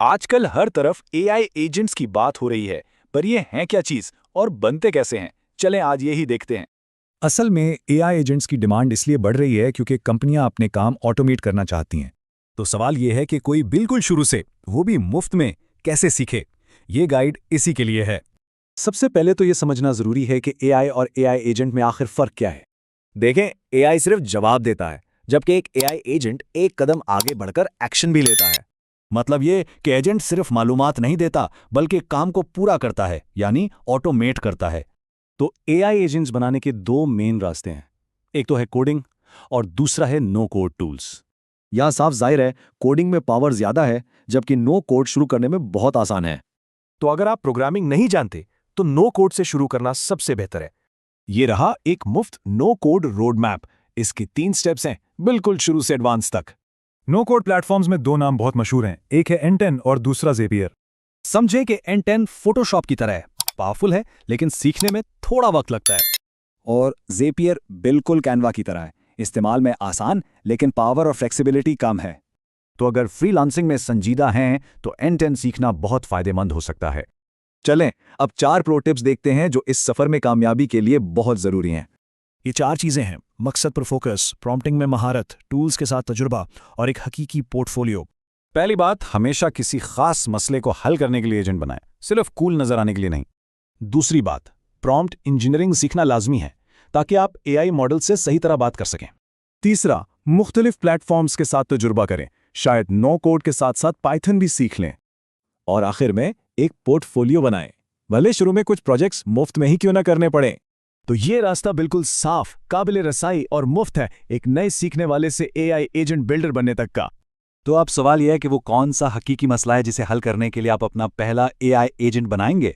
आजकल हर तरफ AI agents की बात हो रही है, पर ये हैं क्या चीज और बनते कैसे हैं? चलें आज ये ही देखते हैं। असल में एआई एजेंट्स की डिमांड इसलिए बढ़ रही है क्योंकि कंपनियां अपने काम ऑटोमेट करना चाहती हैं। तो सवाल यह है कि कोई बिल्कुल शुरू से, वो भी मुफ्त में, कैसे सीखे? ये गाइड इसी के लिए है। सबसे पहले तो ये समझना जरूरी है कि एआई और एआई एजेंट में आखिर फर्क क्या है। देखें, एआई सिर्फ जवाब देता है, जबकि एक एआई एजेंट एक कदम आगे बढ़कर एक्शन भी लेता है। मतलब ये कि एजेंट सिर्फ मालूमात नहीं देता, बल्कि काम को पूरा करता है, यानी ऑटोमेट करता है। तो एआई एजेंट्स बनाने के दो मेन रास्ते हैं। एक तो है कोडिंग और दूसरा है नो कोड टूल्स। यहां साफ जाहिर है कोडिंग में पावर ज्यादा है, जबकि नो कोड शुरू करने में बहुत आसान है। तो अगर आप प्रोग्रामिंग नहीं जानते तो नो कोड से शुरू करना सबसे बेहतर है। ये रहा एक मुफ्त नो कोड रोड मैप। इसके 3 स्टेप्स हैं, बिल्कुल शुरू से एडवांस तक। नो कोड प्लेटफॉर्म्स में 2 नाम बहुत मशहूर हैं, एक है N10 और दूसरा Zapier। समझे कि N10 फोटोशॉप की तरह है, पावरफुल है लेकिन सीखने में थोड़ा वक्त लगता है। और Zapier बिल्कुल कैनवा की तरह है, इस्तेमाल में आसान लेकिन पावर और फ्लेक्सिबिलिटी कम है। तो अगर फ्रीलांसिंग में संजीदा हैं तो N10 सीखना बहुत फायदेमंद हो सकता है। चलें अब 4 प्रो टिप्स देखते हैं जो इस सफर में कामयाबी के लिए बहुत जरूरी हैं। ये 4 चीजें हैं: मकसद पर फोकस, प्रॉम्प्टिंग में महारत, टूल्स के साथ तजुर्बा और एक हकीकी पोर्टफोलियो। पहली बात, हमेशा किसी खास मसले को हल करने के लिए एजेंट बनाएं, सिर्फ कूल नजर आने के लिए नहीं। दूसरी बात, प्रॉम्प्ट इंजीनियरिंग सीखना लाजमी है ताकि आप एआई मॉडल से सही तरह बात कर सकें। तीसरा, मुख्तलिफ प्लेटफॉर्म्स के साथ तजुर्बा करें, शायद नो कोड के साथ साथ पाइथन भी सीख लें। और आखिर में एक पोर्टफोलियो बनाएं, भले शुरू में कुछ प्रोजेक्ट्स मुफ्त में ही क्यों ना करने पड़े। तो ये रास्ता बिल्कुल साफ, काबिल रसाई और मुफ्त है, एक नए सीखने वाले से एआई एजेंट बिल्डर बनने तक का। तो अब सवाल यह है कि वो कौन सा हकीकी मसला है जिसे हल करने के लिए आप अपना पहला एआई एजेंट बनाएंगे?